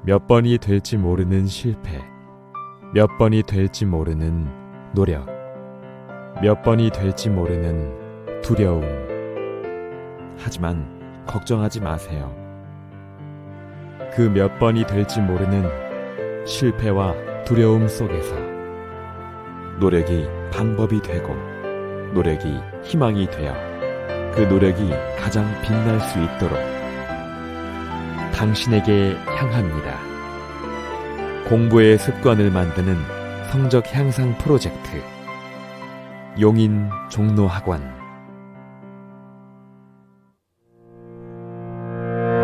몇 번이 될지 모르는 실패, 몇 번이 될지 모르는 노력, 몇 번이 될지 모르는 두려움. 하지만 걱정하지 마세요. 그 몇 번이 될지 모르는 실패와 두려움 속에서 노력이 방법이 되고 노력이 희망이 되어 그 노력이 가장 빛날 수 있도록 당신에게 향합니다. 공부의 습관을 만드는 성적 향상 프로젝트 용인 종로학원.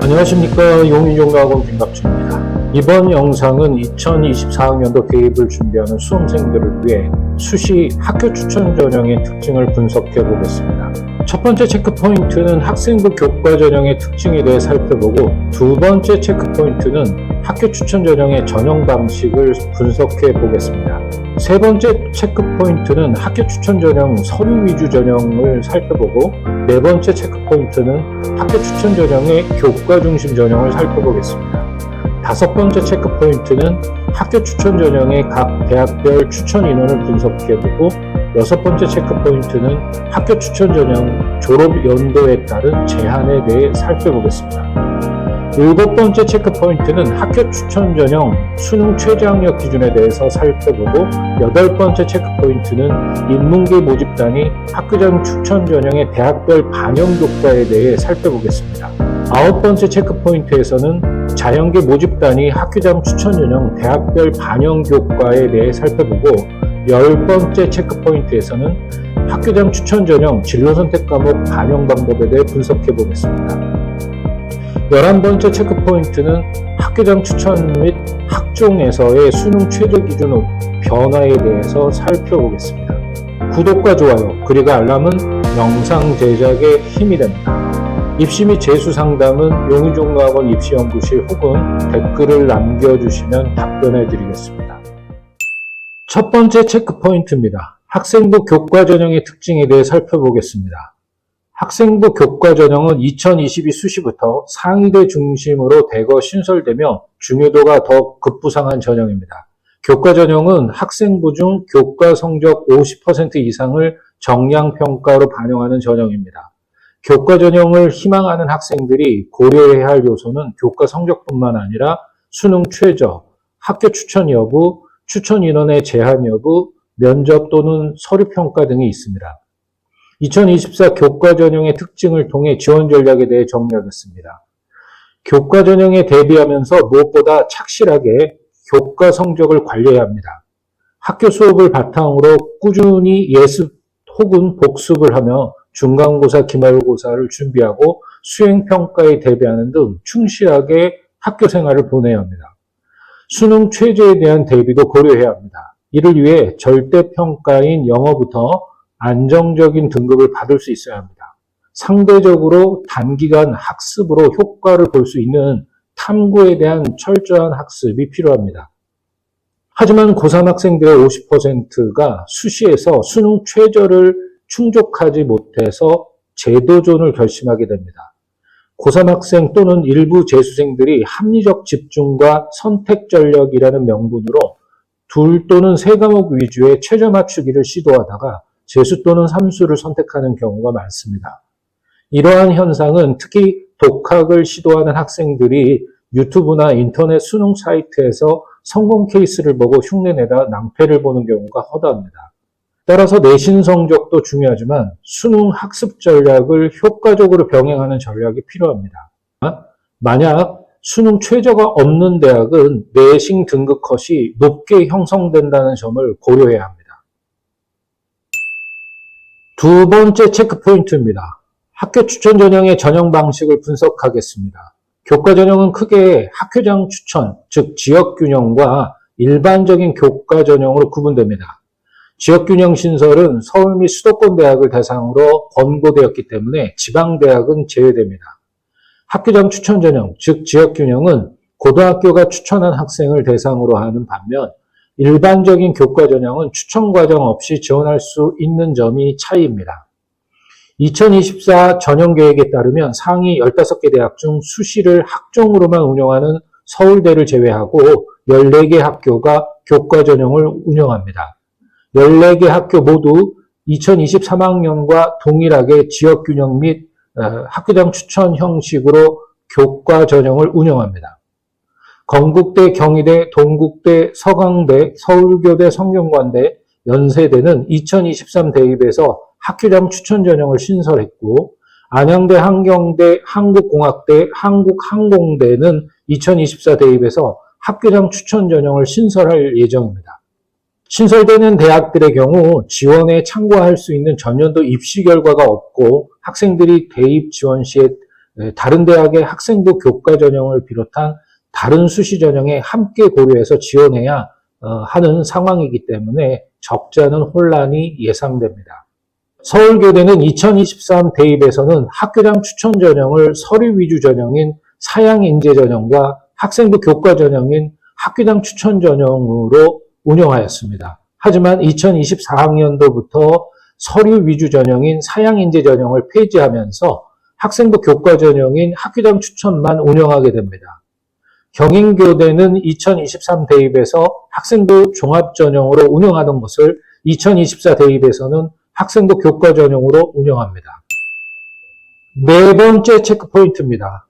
안녕하십니까. 용인 종로학원 김박주입니다. 이번 영상은 2024학년도 대입을 준비하는 수험생들을 위해 수시 학교 추천 전형의 특징을 분석해 보겠습니다. 첫 번째 체크포인트는 학생부 교과 전형의 특징에 대해 살펴보고, 두 번째 체크포인트는 학교 추천 전형의 전형 방식을 분석해 보겠습니다. 세 번째 체크포인트는 학교 추천 전형 서류 위주 전형을 살펴보고, 네 번째 체크포인트는 학교 추천 전형의 교과 중심 전형을 살펴보겠습니다. 다섯 번째 체크포인트는 학교 추천 전형의 각 대학별 추천 인원을 분석해보고, 여섯 번째 체크포인트는 학교 추천 전형 졸업 연도에 따른 제한에 대해 살펴보겠습니다. 일곱 번째 체크포인트는 학교 추천 전형 수능 최저학력 기준에 대해서 살펴보고, 여덟 번째 체크포인트는 인문계 모집단이 학교장 추천 전형의 대학별 반영 교과에 대해 살펴보겠습니다. 아홉 번째 체크포인트에서는 자연계 모집단이 학교장 추천 전형 대학별 반영 교과에 대해 살펴보고, 열 번째 체크포인트에서는 학교장 추천 전형 진로선택 과목 반영 방법에 대해 분석해 보겠습니다. 11번째 체크포인트는 학교장 추천 및 학종에서의 수능 최저 기준 변화에 대해서 살펴보겠습니다. 구독과 좋아요, 그리고 알람은 영상 제작에 힘이 됩니다. 입시 및 재수 상담은 용인종로학원 입시연구실 혹은 댓글을 남겨주시면 답변해 드리겠습니다. 첫 번째 체크포인트입니다. 학생부 교과 전형의 특징에 대해 살펴보겠습니다. 학생부 교과 전형은 2022 수시부터 상위대 중심으로 대거 신설되며 중요도가 더 급부상한 전형입니다. 교과 전형은 학생부 중 교과 성적 50% 이상을 정량평가로 반영하는 전형입니다. 교과 전형을 희망하는 학생들이 고려해야 할 요소는 교과 성적뿐만 아니라 수능 최저, 학교 추천 여부, 추천 인원의 제한 여부, 면접 또는 서류 평가 등이 있습니다. 2024 교과 전형의 특징을 통해 지원 전략에 대해 정리하겠습니다. 교과 전형에 대비하면서 무엇보다 착실하게 교과 성적을 관리해야 합니다. 학교 수업을 바탕으로 꾸준히 예습 혹은 복습을 하며 중간고사, 기말고사를 준비하고 수행평가에 대비하는 등 충실하게 학교 생활을 보내야 합니다. 수능 최저에 대한 대비도 고려해야 합니다. 이를 위해 절대평가인 영어부터 안정적인 등급을 받을 수 있어야 합니다. 상대적으로 단기간 학습으로 효과를 볼 수 있는 탐구에 대한 철저한 학습이 필요합니다. 하지만 고3 학생들의 50%가 수시에서 수능 최저를 충족하지 못해서 제도존을 결심하게 됩니다. 고3 학생 또는 일부 재수생들이 합리적 집중과 선택 전략이라는 명분으로 둘 또는 세 과목 위주의 최저 맞추기를 시도하다가 재수 또는 삼수를 선택하는 경우가 많습니다. 이러한 현상은 특히 독학을 시도하는 학생들이 유튜브나 인터넷 수능 사이트에서 성공 케이스를 보고 흉내내다 낭패를 보는 경우가 허다합니다. 따라서 내신 성적도 중요하지만 수능 학습 전략을 효과적으로 병행하는 전략이 필요합니다. 만약 수능 최저가 없는 대학은 내신 등급 컷이 높게 형성된다는 점을 고려해야 합니다. 두 번째 체크포인트입니다. 학교 추천 전형의 전형 방식을 분석하겠습니다. 교과 전형은 크게 학교장 추천, 즉 지역균형과 일반적인 교과 전형으로 구분됩니다. 지역균형 신설은 서울 및 수도권 대학을 대상으로 권고되었기 때문에 지방대학은 제외됩니다. 학교장 추천 전형, 즉 지역균형은 고등학교가 추천한 학생을 대상으로 하는 반면 일반적인 교과 전형은 추천 과정 없이 지원할 수 있는 점이 차이입니다. 2024 전형 계획에 따르면 상위 15개 대학 중 수시를 학종으로만 운영하는 서울대를 제외하고 14개 학교가 교과 전형을 운영합니다. 14개 학교 모두 2023학년과 동일하게 지역균형 및 학교장 추천 형식으로 교과 전형을 운영합니다. 건국대, 경희대, 동국대, 서강대, 서울교대, 성균관대, 연세대는 2023 대입에서 학교장 추천 전형을 신설했고, 안양대, 한경대, 한국공학대, 한국항공대는 2024 대입에서 학교장 추천 전형을 신설할 예정입니다. 신설되는 대학들의 경우 지원에 참고할 수 있는 전년도 입시 결과가 없고 학생들이 대입 지원 시에 다른 대학의 학생부 교과 전형을 비롯한 다른 수시 전형에 함께 고려해서 지원해야 하는 상황이기 때문에 적지 않은 혼란이 예상됩니다. 서울교대는 2023 대입에서는 학교장 추천 전형을 서류 위주 전형인 사양 인재 전형과 학생부 교과 전형인 학교장 추천 전형으로 운영하였습니다. 하지만 2024학년도부터 서류 위주 전형인 사양 인재 전형을 폐지하면서 학생부 교과 전형인 학교장 추천만 운영하게 됩니다. 경인교대는 2023 대입에서 학생부 종합 전형으로 운영하던 것을 2024 대입에서는 학생부 교과 전형으로 운영합니다. 네 번째 체크포인트입니다.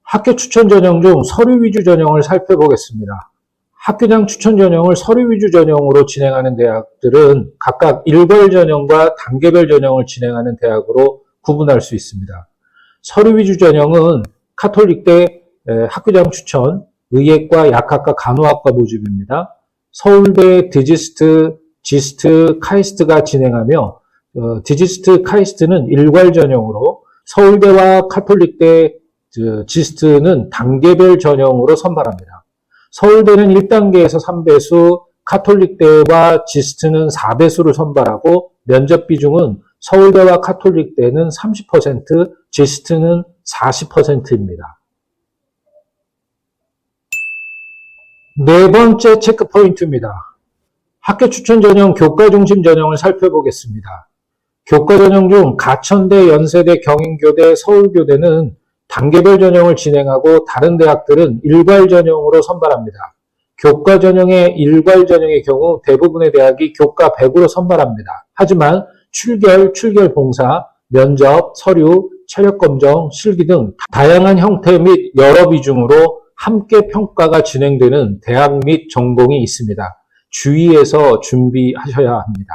학교 추천 전형 중 서류 위주 전형을 살펴보겠습니다. 학교장 추천 전형을 서류 위주 전형으로 진행하는 대학들은 각각 일괄 전형과 단계별 전형을 진행하는 대학으로 구분할 수 있습니다. 서류 위주 전형은 카톨릭대 학교장 추천, 의예과, 약학과, 간호학과 모집입니다. 서울대 디지스트, 지스트, 카이스트가 진행하며 디지스트, 카이스트는 일괄 전형으로 서울대와 카톨릭대 지스트는 단계별 전형으로 선발합니다. 서울대는 1단계에서 3배수, 카톨릭대와 지스트는 4배수를 선발하고 면접 비중은 서울대와 카톨릭대는 30%, 지스트는 40%입니다. 네 번째 체크포인트입니다. 학교 추천 전형, 교과 중심 전형을 살펴보겠습니다. 교과 전형 중 가천대, 연세대, 경인교대, 서울교대는 단계별 전형을 진행하고 다른 대학들은 일괄 전형으로 선발합니다. 교과 전형의 일괄 전형의 경우 대부분의 대학이 교과 100으로 선발합니다. 하지만 출결 봉사, 면접, 서류, 체력검정, 실기 등 다양한 형태 및 여러 비중으로 함께 평가가 진행되는 대학 및 전공이 있습니다. 주의해서 준비하셔야 합니다.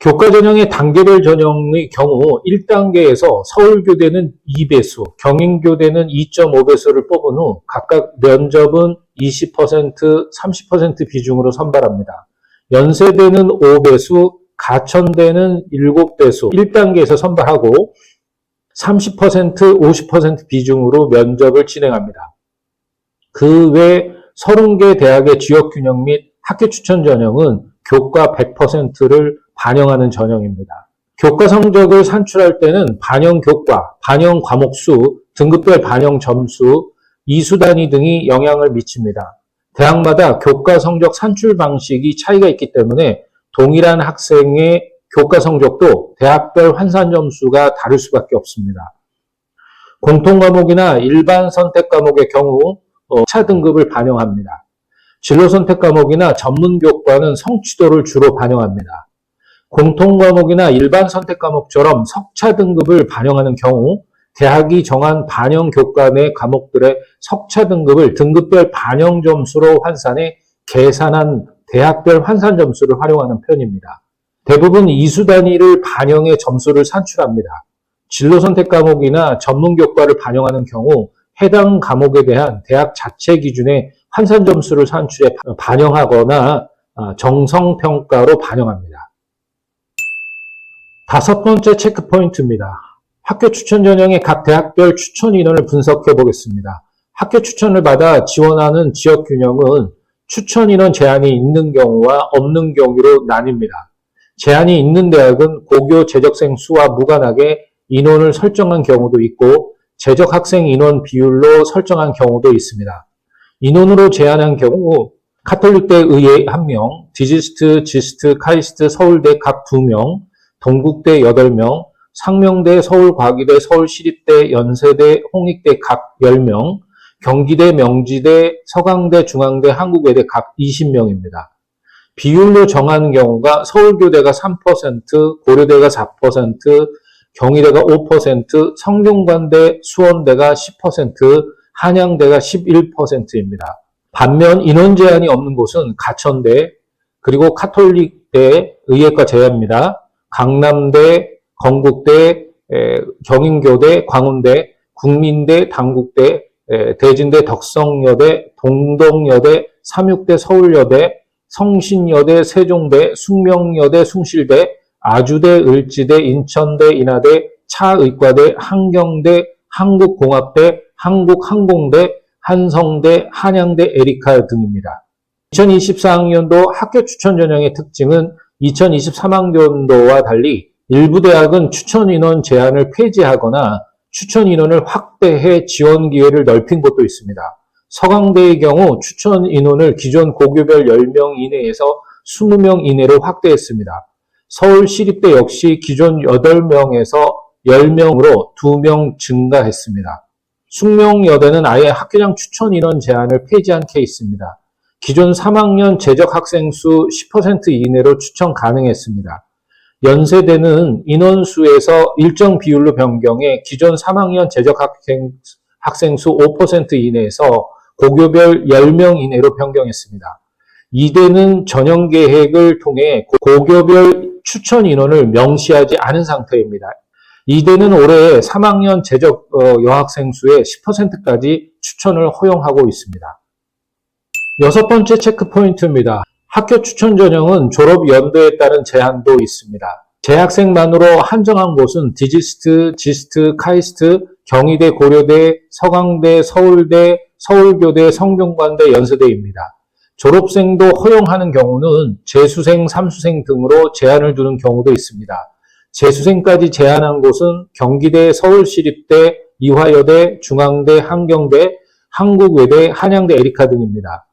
교과 전형의 단계별 전형의 경우 1단계에서 서울교대는 2배수, 경인교대는 2.5배수를 뽑은 후 각각 면접은 20%, 30% 비중으로 선발합니다. 연세대는 5배수, 가천대는 7배수, 1단계에서 선발하고 30%, 50% 비중으로 면접을 진행합니다. 그 외 30개 대학의 지역균형 및 학교 추천 전형은 교과 100%를 반영하는 전형입니다. 교과 성적을 산출할 때는 반영 교과, 반영 과목 수, 등급별 반영 점수, 이수 단위 등이 영향을 미칩니다. 대학마다 교과 성적 산출 방식이 차이가 있기 때문에 동일한 학생의 교과 성적도 대학별 환산 점수가 다를 수밖에 없습니다. 공통 과목이나 일반 선택 과목의 경우 차 등급을 반영합니다. 진로 선택 과목이나 전문 교과는 성취도를 주로 반영합니다. 공통 과목이나 일반 선택 과목처럼 석차 등급을 반영하는 경우 대학이 정한 반영 교과 내 과목들의 석차 등급을 등급별 반영 점수로 환산해 계산한 대학별 환산 점수를 활용하는 편입니다. 대부분 이수 단위를 반영해 점수를 산출합니다. 진로 선택 과목이나 전문 교과를 반영하는 경우 해당 과목에 대한 대학 자체 기준의 환산 점수를 산출해 반영하거나 정성평가로 반영합니다. 다섯 번째 체크포인트입니다. 학교 추천 전형의 각 대학별 추천 인원을 분석해 보겠습니다. 학교 추천을 받아 지원하는 지역 균형은 추천 인원 제한이 있는 경우와 없는 경우로 나뉩니다. 제한이 있는 대학은 고교 재적생 수와 무관하게 인원을 설정한 경우도 있고 재적 학생 인원 비율로 설정한 경우도 있습니다. 인원으로 제한한 경우 카톨릭대 의예 1명, 디지스트, 지스트, 카이스트, 서울대 각 2명, 동국대 8명, 상명대, 서울과기대, 서울시립대, 연세대, 홍익대 각 10명, 경기대, 명지대, 서강대, 중앙대, 한국외대 각 20명입니다. 비율로 정하는 경우가 서울교대가 3%, 고려대가 4%, 경희대가 5%, 성균관대, 수원대가 10%, 한양대가 11%입니다. 반면 인원 제한이 없는 곳은 가천대, 그리고 카톨릭대, 의예과 제외입니다. 강남대, 건국대, 경인교대, 광운대, 국민대, 당국대, 대진대, 덕성여대, 동덕여대, 삼육대, 서울여대, 성신여대, 세종대, 숙명여대, 숭실대, 아주대, 을지대, 인천대, 인하대, 차의과대, 한경대, 한국공학대, 한국항공대, 한성대, 한양대, 에리카 등입니다. 2024학년도 학교 추천 전형의 특징은 2023학년도와 달리 일부 대학은 추천 인원 제한을 폐지하거나 추천 인원을 확대해 지원 기회를 넓힌 곳도 있습니다. 서강대의 경우 추천 인원을 기존 고교별 10명 이내에서 20명 이내로 확대했습니다. 서울시립대 역시 기존 8명에서 10명으로 2명 증가했습니다. 숙명여대는 아예 학교장 추천 인원 제한을 폐지한 케이스입니다. 기존 3학년 재적 학생 수 10% 이내로 추천 가능했습니다. 연세대는 인원수에서 일정 비율로 변경해 기존 3학년 재적 학생 수 5% 이내에서 고교별 10명 이내로 변경했습니다. 이대는 전형 계획을 통해 고교별 추천 인원을 명시하지 않은 상태입니다. 이대는 올해 3학년 재적 여학생 수의 10%까지 추천을 허용하고 있습니다. 여섯 번째 체크 포인트입니다. 학교 추천 전형은 졸업 연도에 따른 제한도 있습니다. 재학생만으로 한정한 곳은 디지스트, 지스트, 카이스트, 경희대, 고려대, 서강대, 서울대, 서울교대, 성균관대, 연세대입니다. 졸업생도 허용하는 경우는 재수생, 삼수생 등으로 제한을 두는 경우도 있습니다. 재수생까지 제한한 곳은 경기대, 서울시립대, 이화여대, 중앙대, 한경대, 한국외대, 한양대, 에리카 등입니다.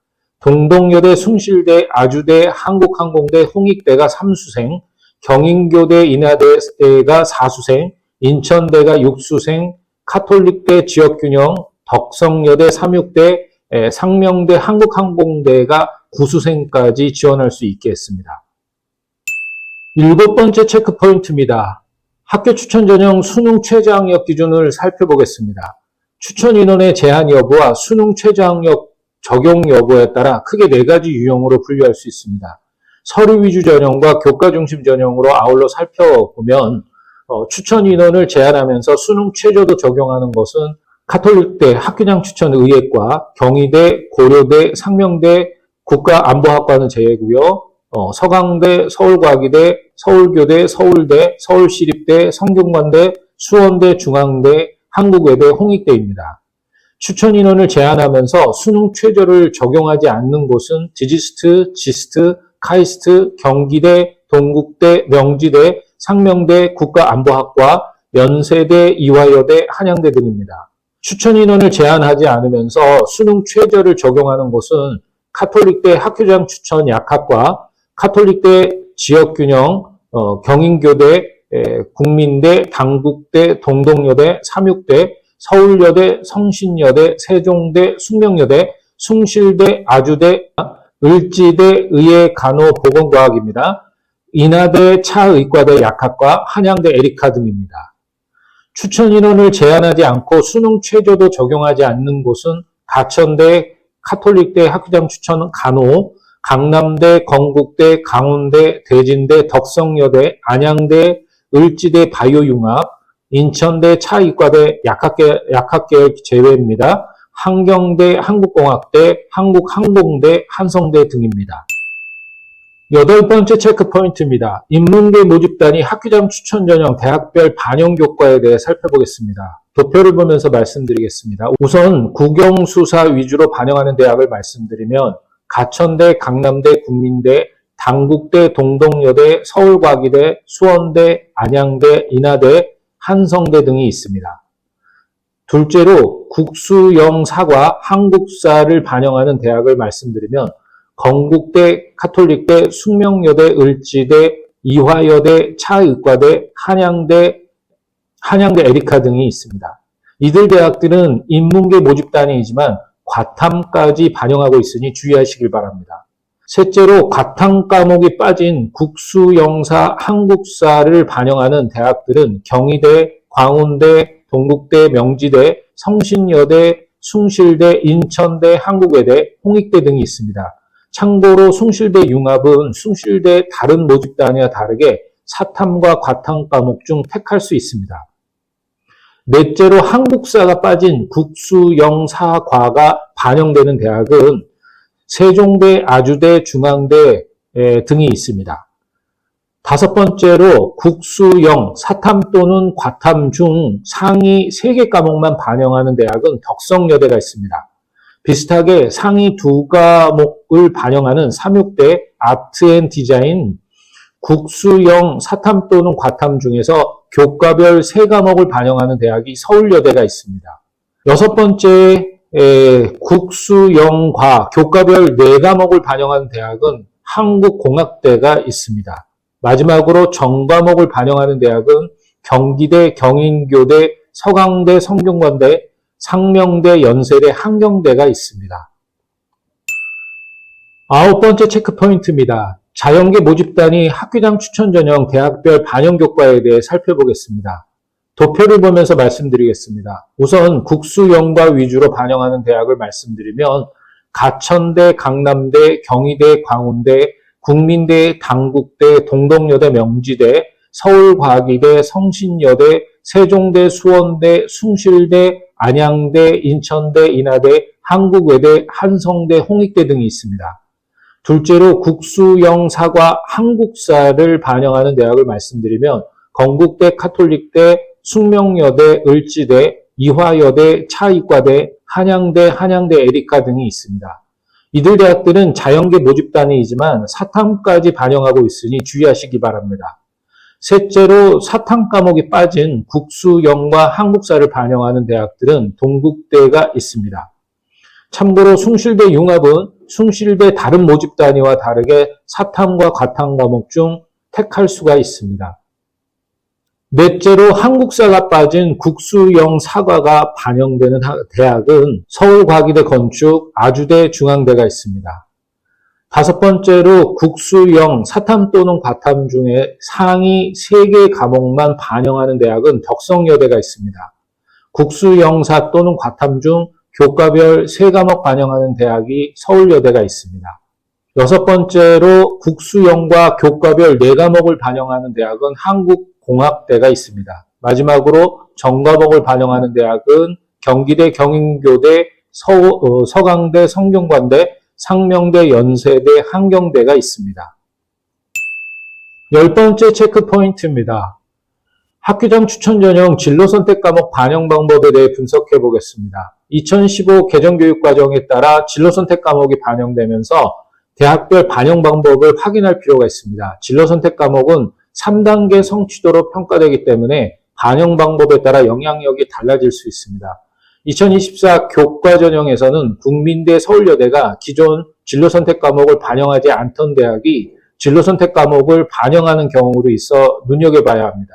동덕여대, 숭실대, 아주대, 한국항공대, 홍익대가 3수생, 경인교대, 인하대가 4수생, 인천대가 6수생, 카톨릭대, 지역균형, 덕성여대, 삼육대, 상명대, 한국항공대가 9수생까지 지원할 수 있게 했습니다. 일곱 번째 체크 포인트입니다. 학교 추천 전형 수능 최저학력 기준을 살펴보겠습니다. 추천 인원의 제한 여부와 수능 최저학력 적용 여부에 따라 크게 4가지 유형으로 분류할 수 있습니다. 서류 위주 전형과 교과 중심 전형으로 아울러 살펴보면 추천 인원을 제한하면서 수능 최저도 적용하는 것은 카톨릭대 학교장 추천 의예과, 경희대, 고려대, 상명대, 국가안보학과는 제외고요. 서강대, 서울과기대, 서울교대, 서울대, 서울시립대, 성균관대, 수원대, 중앙대, 한국외대, 홍익대입니다. 추천 인원을 제한하면서 수능 최저를 적용하지 않는 곳은 디지스트, 지스트, 카이스트, 경기대, 동국대, 명지대, 상명대, 국가안보학과, 연세대, 이화여대, 한양대 등입니다. 추천 인원을 제한하지 않으면서 수능 최저를 적용하는 곳은 카톨릭대 학교장 추천 약학과, 카톨릭대 지역균형, 경인교대, 국민대, 당국대, 동덕여대, 삼육대, 서울여대, 성신여대, 세종대, 숙명여대, 숭실대, 아주대, 을지대, 의예, 간호, 보건과학입니다. 인하대, 차의과대, 약학과, 한양대, 에리카 등입니다. 추천 인원을 제한하지 않고 수능 최저도 적용하지 않는 곳은 가천대, 카톨릭대 학교장 추천 간호, 강남대, 건국대, 강운대, 대진대, 덕성여대, 안양대, 을지대, 바이오융합, 인천대, 차의과대, 약학계열 제외입니다. 한경대, 한국공학대, 한국항공대, 한성대 등입니다. 여덟 번째 체크 포인트입니다. 인문계 모집단위 학교장 추천 전형 대학별 반영 교과에 대해 살펴보겠습니다. 도표를 보면서 말씀드리겠습니다. 우선 국영수사 위주로 반영하는 대학을 말씀드리면 가천대, 강남대, 국민대, 당국대, 동덕여대, 서울과기대, 수원대, 안양대, 인하대, 한성대 등이 있습니다. 둘째로 국수영사과 한국사를 반영하는 대학을 말씀드리면 건국대, 카톨릭대, 숙명여대, 을지대, 이화여대, 차의과대, 한양대 에리카 등이 있습니다. 이들 대학들은 인문계 모집단위이지만 과탐까지 반영하고 있으니 주의하시길 바랍니다. 셋째로 과탐 과목이 빠진 국수, 영사, 한국사를 반영하는 대학들은 경희대, 광운대, 동국대, 명지대, 성신여대, 숭실대, 인천대, 한국외대, 홍익대 등이 있습니다. 참고로 숭실대 융합은 숭실대 다른 모집단위와 다르게 사탐과 과탐 과목 중 택할 수 있습니다. 넷째로 한국사가 빠진 국수, 영, 사, 과가 반영되는 대학은 세종대, 아주대, 중앙대 등이 있습니다. 다섯 번째로 국수, 영, 사탐 또는 과탐 중 상위 3개 과목만 반영하는 대학은 덕성여대가 있습니다. 비슷하게 상위 2과목을 반영하는 삼육대, 아트앤디자인, 국수, 영, 사탐 또는 과탐 중에서 교과별 3과목을 반영하는 대학이 서울여대가 있습니다. 여섯 번째 국수, 영, 과 교과별 4과목을 반영하는 대학은 한국공학대가 있습니다. 마지막으로 전과목을 반영하는 대학은 경기대, 경인교대, 서강대, 성균관대, 상명대, 연세대, 한경대가 있습니다. 아홉 번째 체크포인트입니다. 자연계 모집단위 학교장 추천 전형 대학별 반영 교과에 대해 살펴보겠습니다. 도표를 보면서 말씀드리겠습니다. 우선 국수, 영과 위주로 반영하는 대학을 말씀드리면 가천대, 강남대, 경희대, 광운대, 국민대, 당국대, 동덕여대, 명지대, 서울과기대, 성신여대, 세종대, 수원대, 숭실대, 안양대, 인천대, 인하대, 한국외대, 한성대, 홍익대 등이 있습니다. 둘째로 국수, 영, 사과, 한국사를 반영하는 대학을 말씀드리면 건국대, 카톨릭대, 숙명여대, 을지대, 이화여대, 차이과대, 한양대, 한양대 에리카 등이 있습니다. 이들 대학들은 자연계 모집단위이지만 사탐까지 반영하고 있으니 주의하시기 바랍니다. 셋째로 사탐 과목이 빠진 국수, 영과 한국사를 반영하는 대학들은 동국대가 있습니다. 참고로 숭실대 융합은 숭실대 다른 모집단위와 다르게 사탐과 과탐 과목 중 택할 수가 있습니다. 넷째로 한국사가 빠진 국수, 영, 사과가 반영되는 대학은 서울과기대 건축, 아주대, 중앙대가 있습니다. 다섯 번째로 국수, 영, 사탐 또는 과탐 중에 상위 3개 과목만 반영하는 대학은 덕성여대가 있습니다. 국수, 영사 또는 과탐 중 교과별 3과목 반영하는 대학이 서울여대가 있습니다. 여섯 번째로 국수, 영과 교과별 4과목을 반영하는 대학은 한국공학대가 있습니다. 마지막으로 전과목을 반영하는 대학은 경기대, 경인교대, 서강대, 성균관대, 상명대, 연세대, 한경대가 있습니다. 열 번째 체크포인트입니다. 학교장 추천 전형 진로 선택 과목 반영 방법에 대해 분석해 보겠습니다. 2015 개정교육과정에 따라 진로 선택 과목이 반영되면서 대학별 반영 방법을 확인할 필요가 있습니다. 진로 선택 과목은 3단계 성취도로 평가되기 때문에 반영 방법에 따라 영향력이 달라질 수 있습니다. 2024 교과 전형에서는 국민대, 서울여대가 기존 진로 선택 과목을 반영하지 않던 대학이 진로 선택 과목을 반영하는 경우도 있어 눈여겨봐야 합니다.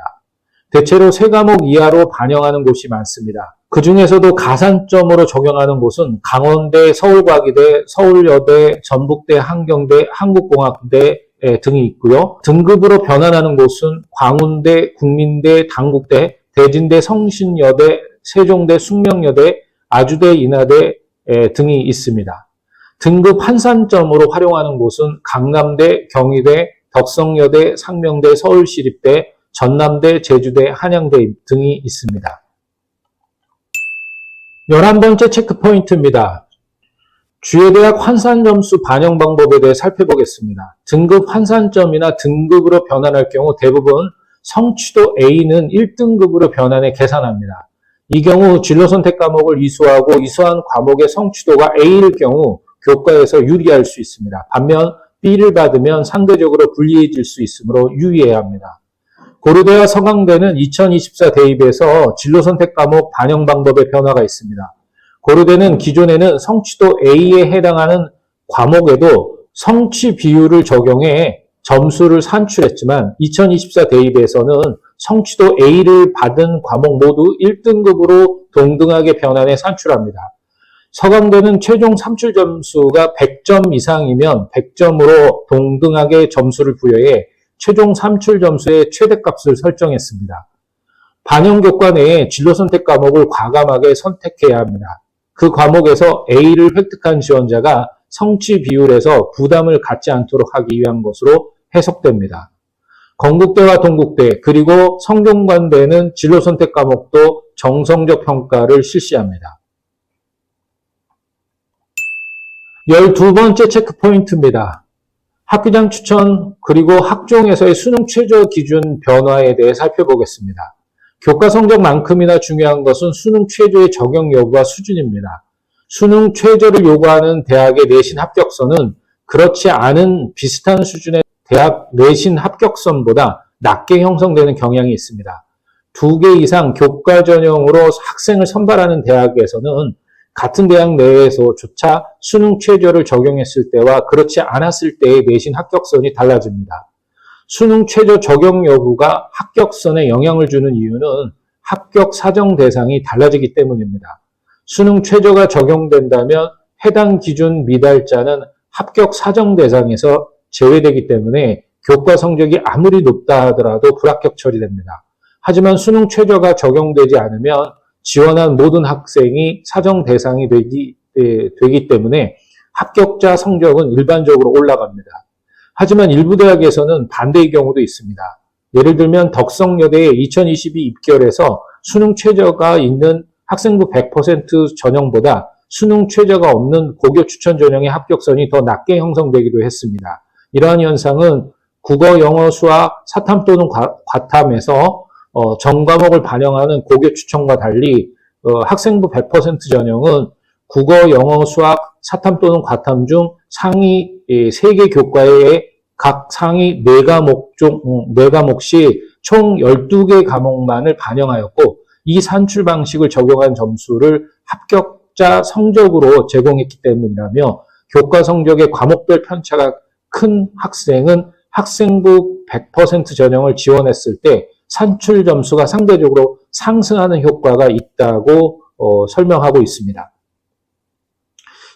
대체로 3과목 이하로 반영하는 곳이 많습니다. 그 중에서도 가산점으로 적용하는 곳은 강원대, 서울과기대, 서울여대, 전북대, 한경대, 한국공학대 등이 있고요. 등급으로 변환하는 곳은 광운대, 국민대, 당국대, 대진대, 성신여대, 세종대, 숙명여대, 아주대, 인하대 등이 있습니다. 등급 환산점으로 활용하는 곳은 강남대, 경희대, 덕성여대, 상명대, 서울시립대, 전남대, 제주대, 한양대 등이 있습니다. 11번째 체크포인트입니다. 주요대학 환산점수 반영 방법에 대해 살펴보겠습니다. 등급 환산점이나 등급으로 변환할 경우 대부분 성취도 A는 1등급으로 변환해 계산합니다. 이 경우 진로 선택 과목을 이수하고 이수한 과목의 성취도가 A일 경우 교과에서 유리할 수 있습니다. 반면 B를 받으면 상대적으로 불리해질 수 있으므로 유의해야 합니다. 고려대와 서강대는 2024 대입에서 진로 선택 과목 반영 방법의 변화가 있습니다. 고려대는 기존에는 성취도 A에 해당하는 과목에도 성취 비율을 적용해 점수를 산출했지만 2024 대입에서는 성취도 A를 받은 과목 모두 1등급으로 동등하게 변환해 산출합니다. 서강대는 최종 산출 점수가 100점 이상이면 100점으로 동등하게 점수를 부여해 최종 산출 점수의 최대값을 설정했습니다. 반영교과 내에 진로 선택 과목을 과감하게 선택해야 합니다. 그 과목에서 A를 획득한 지원자가 성취 비율에서 부담을 갖지 않도록 하기 위한 것으로 해석됩니다. 건국대와 동국대 그리고 성균관대는 진로 선택 과목도 정성적 평가를 실시합니다. 12번째 체크 포인트입니다. 학교장 추천 그리고 학종에서의 수능 최저 기준 변화에 대해 살펴보겠습니다. 교과 성적만큼이나 중요한 것은 수능 최저의 적용 여부와 수준입니다. 수능 최저를 요구하는 대학의 내신 합격선은 그렇지 않은 비슷한 수준의 대학 내신 합격선보다 낮게 형성되는 경향이 있습니다. 2개 이상 교과 전형으로 학생을 선발하는 대학에서는 같은 대학 내에서조차 수능 최저를 적용했을 때와 그렇지 않았을 때의 내신 합격선이 달라집니다. 수능 최저 적용 여부가 합격선에 영향을 주는 이유는 합격 사정 대상이 달라지기 때문입니다. 수능 최저가 적용된다면 해당 기준 미달자는 합격 사정 대상에서 제외되기 때문에 교과 성적이 아무리 높다 하더라도 불합격 처리됩니다. 하지만 수능 최저가 적용되지 않으면 지원한 모든 학생이 사정 대상이 되기 때문에 합격자 성적은 일반적으로 올라갑니다. 하지만 일부 대학에서는 반대의 경우도 있습니다. 예를 들면 덕성여대의 2022 입결에서 수능 최저가 있는 학생부 100% 전형보다 수능 최저가 없는 고교 추천 전형의 합격선이 더 낮게 형성되기도 했습니다. 이러한 현상은 국어, 영어, 수학, 사탐 또는 과탐에서 전 과목을 반영하는 고교 추천과 달리 학생부 100% 전형은 국어, 영어, 수학, 사탐 또는 과탐 중 상위 3개 교과의 각 상위 4과목씩 총 12개 과목만을 반영하였고 이 산출 방식을 적용한 점수를 합격자 성적으로 제공했기 때문이라며 교과 성적의 과목별 편차가 큰 학생은 학생부 100% 전형을 지원했을 때 산출 점수가 상대적으로 상승하는 효과가 있다고 설명하고 있습니다.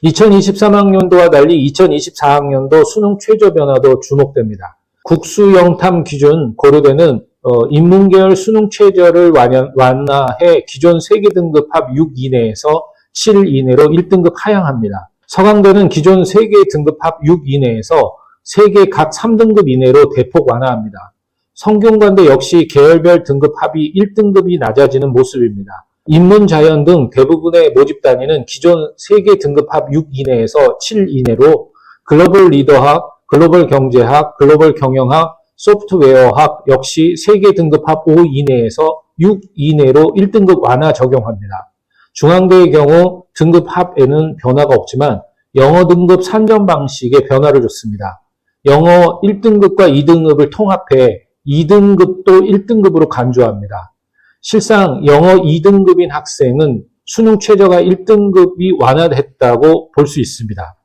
2023학년도와 달리 2024학년도 수능 최저 변화도 주목됩니다. 국수영탐 기준 고려대는 인문계열 수능 최저를 완화해 기존 3개 등급 합 6 이내에서 7 이내로 1등급 하향합니다. 서강대는 기존 3개 등급 합 6 이내에서 3개 각 3등급 이내로 대폭 완화합니다. 성균관대 역시 계열별 등급 합이 1등급이 낮아지는 모습입니다. 인문, 자연 등 대부분의 모집 단위는 기존 3개 등급 합 6 이내에서 7 이내로 글로벌 리더학, 글로벌 경제학, 글로벌 경영학, 소프트웨어학 역시 3개 등급 합 5 이내에서 6 이내로 1등급 완화 적용합니다. 중앙대의 경우 등급 합에는 변화가 없지만 영어 등급 산정 방식에 변화를 줬습니다. 영어 1등급과 2등급을 통합해 2등급도 1등급으로 간주합니다. 실상 영어 2등급인 학생은 수능 최저가 1등급이 완화됐다고 볼 수 있습니다.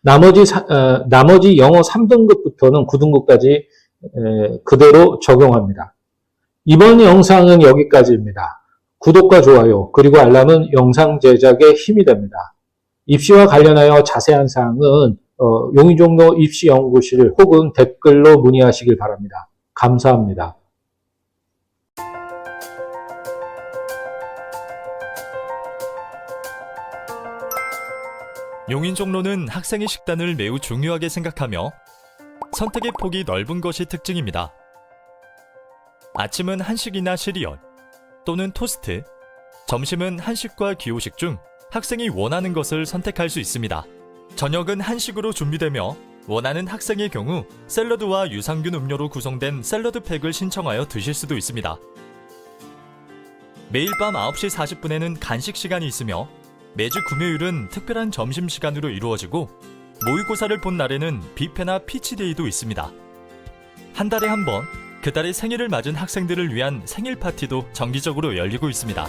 나머지 영어 3등급부터는 9등급까지 그대로 적용합니다. 이번 영상은 여기까지입니다. 구독과 좋아요 그리고 알람은 영상 제작에 힘이 됩니다. 입시와 관련하여 자세한 사항은 용인종로 입시연구실 혹은 댓글로 문의하시길 바랍니다. 감사합니다. 용인종로는 학생의 식단을 매우 중요하게 생각하며 선택의 폭이 넓은 것이 특징입니다. 아침은 한식이나 시리얼 또는 토스트, 점심은 한식과 기호식 중 학생이 원하는 것을 선택할 수 있습니다. 저녁은 한식으로 준비되며 원하는 학생의 경우 샐러드와 유산균 음료로 구성된 샐러드 팩을 신청하여 드실 수도 있습니다. 매일 밤 9시 40분에는 간식 시간이 있으며 매주 금요일은 특별한 점심시간으로 이루어지고 모의고사를 본 날에는 뷔페나 피치데이도 있습니다. 한 달에 한 번, 그달의 생일을 맞은 학생들을 위한 생일 파티도 정기적으로 열리고 있습니다.